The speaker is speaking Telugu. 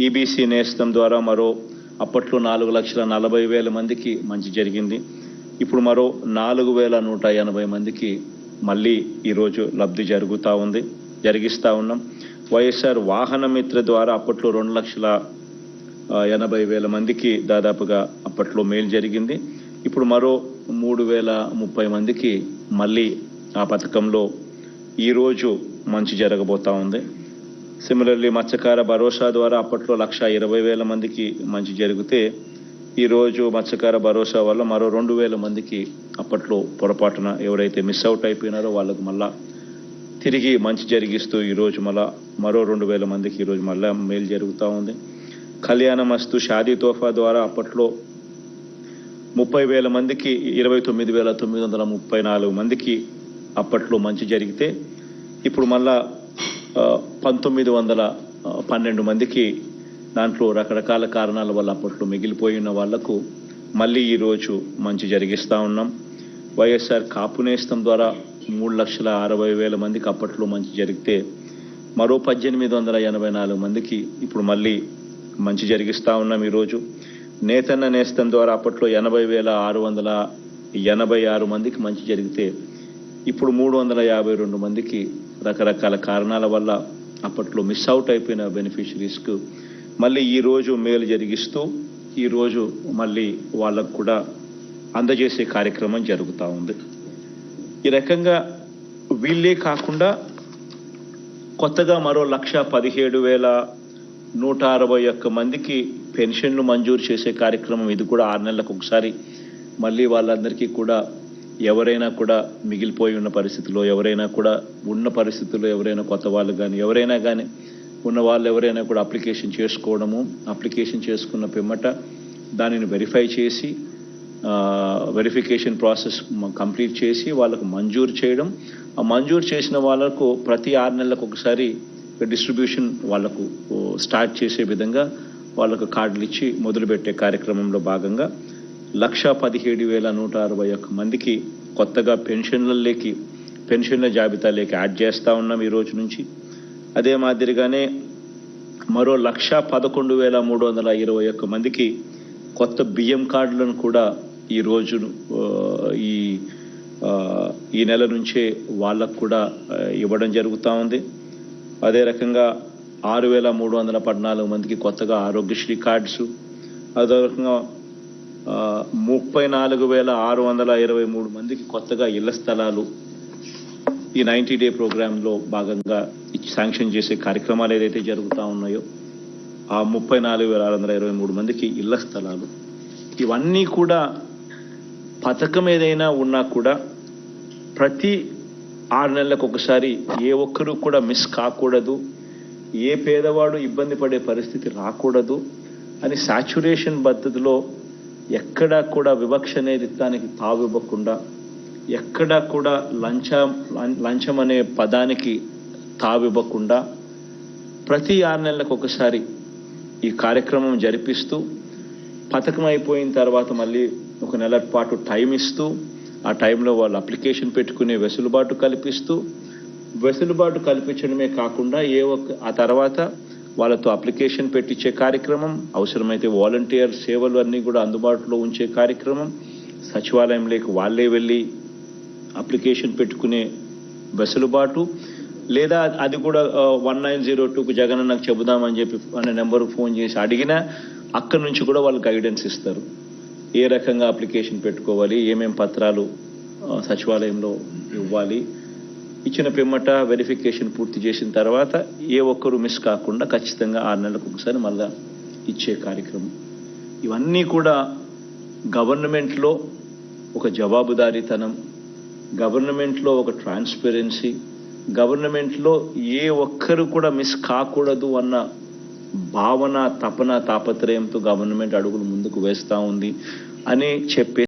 ఈబీసీ నేస్తం ద్వారా మరో అప్పట్లో 4,40,000 మందికి మంచి జరిగింది. ఇప్పుడు మరో 4,180 మందికి మళ్ళీ ఈరోజు లబ్ధి జరిగిస్తూ ఉన్నాం. వైఎస్ఆర్ వాహన మిత్ర ద్వారా అప్పట్లో 2,80,000 మందికి దాదాపుగా అప్పట్లో మేలు జరిగింది. ఇప్పుడు మరో 3,030 మందికి మళ్ళీ ఆ పథకంలో ఈరోజు మంచి జరగబోతూ ఉంది. సిమిలర్లీ మత్స్యకార భరోసా ద్వారా అప్పట్లో 1,20,000 మందికి మంచి జరిగితే ఈరోజు మత్స్యకార భరోసా వల్ల మరో 2,000 మందికి అప్పట్లో పొరపాటున ఎవరైతే మిస్ అవుట్ అయిపోయినారో వాళ్ళకు మళ్ళా తిరిగి మంచి జరిగిస్తూ ఈరోజు మరో 2,000 మందికి ఈరోజు మళ్ళా మేలు జరుగుతూ ఉంది. కళ్యాణ మస్తు షాదీ తోఫా ద్వారా అప్పట్లో 30,000 మందికి 29,934 మందికి అప్పట్లో మంచి జరిగితే ఇప్పుడు మళ్ళా 1,912 మందికి దాంట్లో రకరకాల కారణాల వల్ల అప్పట్లో మిగిలిపోయిన వాళ్లకు మళ్ళీ ఈరోజు మంచి జరిగిస్తూ ఉన్నాం. వైఎస్ఆర్ కాపు నేస్తం ద్వారా 3,60,000 మందికి అప్పట్లో మంచి జరిగితే మరో 1,884 మందికి ఇప్పుడు మళ్ళీ మంచి జరిగిస్తూ ఉన్నాం. ఈరోజు నేతన్న నేస్తం ద్వారా అప్పట్లో 80,686 మందికి మంచి జరిగితే ఇప్పుడు 352 మందికి రకరకాల కారణాల వల్ల అప్పట్లో మిస్ అవుట్ అయిపోయిన బెనిఫిషరీస్కు మళ్ళీ ఈరోజు మేలు జరిగిస్తూ ఈరోజు మళ్ళీ వాళ్ళకు కూడా అందజేసే కార్యక్రమం జరుగుతూ ఉంది. ఈ రకంగా వీళ్ళే కాకుండా కొత్తగా మరో 1,17,161 మందికి పెన్షన్లు మంజూరు చేసే కార్యక్రమం. ఇది కూడా 6 నెలలకు ఒకసారి మళ్ళీ వాళ్ళందరికీ కూడా ఎవరైనా కూడా మిగిలిపోయి ఉన్న పరిస్థితుల్లో ఎవరైనా కూడా ఉన్న పరిస్థితుల్లో ఎవరైనా కొత్త వాళ్ళు కానీ ఎవరైనా కానీ ఉన్న వాళ్ళు ఎవరైనా కూడా అప్లికేషన్ చేసుకున్న పిమ్మట దానిని వెరిఫై చేసి వెరిఫికేషన్ ప్రాసెస్ కంప్లీట్ చేసి వాళ్ళకు మంజూరు చేయడం. ఆ మంజూరు చేసిన వాళ్ళకు ప్రతి 6 నెలలకు ఒకసారి డిస్ట్రిబ్యూషన్ వాళ్ళకు స్టార్ట్ చేసే విధంగా వాళ్ళకు కార్డులు ఇచ్చి మొదలుపెట్టే కార్యక్రమంలో భాగంగా 1,17,161 మందికి కొత్తగా పెన్షన్ల జాబితాలోకి యాడ్ చేస్తూ ఉన్నాం ఈ రోజు నుంచి. అదే మాదిరిగానే మరో 1,11,321 మందికి కొత్త బియ్యం కార్డులను కూడా ఈ రోజు ఈ నెల నుంచే వాళ్ళకు కూడా ఇవ్వడం జరుగుతూ ఉంది. అదే రకంగా 6,314 మందికి కొత్తగా ఆరోగ్యశ్రీ కార్డ్స్, అదే రకంగా 34,623 మందికి కొత్తగా ఇళ్ల స్థలాలు ఈ 90-డే ప్రోగ్రాంలో భాగంగా శాంక్షన్ చేసే కార్యక్రమాలు ఏదైతే జరుగుతూ ఉన్నాయో ఆ 34,623 మందికి ఇళ్ల స్థలాలు. ఇవన్నీ కూడా పథకం ఏదైనా ఉన్నా కూడా ప్రతి 6 నెలలకు ఒకసారి ఏ ఒక్కరూ కూడా మిస్ కాకూడదు, ఏ పేదవాడు ఇబ్బంది పడే పరిస్థితి రాకూడదు అని సాచ్యురేషన్ పద్ధతిలో ఎక్కడా కూడా వివక్ష అనేది దానికి తావివ్వకుండా, ఎక్కడా కూడా లంచం అనే పదానికి తావివ్వకుండా ప్రతి 6 నెలలకు ఒకసారి ఈ కార్యక్రమం జరిపిస్తూ పథకం అయిపోయిన తర్వాత మళ్ళీ 1 నెల పాటు టైం ఇస్తూ ఆ టైంలో వాళ్ళు అప్లికేషన్ పెట్టుకునే వెసులుబాటు కల్పించడమే కాకుండా ఆ తర్వాత వాళ్ళతో అప్లికేషన్ పెట్టించే కార్యక్రమం, అవసరమైతే వాలంటీర్ సేవలు అన్నీ కూడా అందుబాటులో ఉంచే కార్యక్రమం, సచివాలయంలోకి వాళ్ళే వెళ్ళి అప్లికేషన్ పెట్టుకునే వెసులుబాటు, లేదా అది కూడా 1902కు జగనన్నకు చెబుదామని చెప్పి అనే నెంబర్కు ఫోన్ చేసి అడిగినా అక్కడి నుంచి కూడా వాళ్ళు గైడెన్స్ ఇస్తారు. ఏ రకంగా అప్లికేషన్ పెట్టుకోవాలి, ఏమేం పత్రాలు సచివాలయంలో ఇవ్వాలి, ఇచ్చిన పిమ్మట వెరిఫికేషన్ పూర్తి చేసిన తర్వాత ఏ ఒక్కరు మిస్ కాకుండా ఖచ్చితంగా 6 నెలలకు ఒకసారి మళ్ళా ఇచ్చే కార్యక్రమం. ఇవన్నీ కూడా గవర్నమెంట్లో ఒక జవాబుదారీతనం, గవర్నమెంట్లో ఒక ట్రాన్స్పరెన్సీ, గవర్నమెంట్లో ఏ ఒక్కరు కూడా మిస్ కాకూడదు అన్న భావన, తాపత్రయంతో గవర్నమెంట్ అడుగులు ముందుకు వేస్తూ ఉంది అని చెప్పే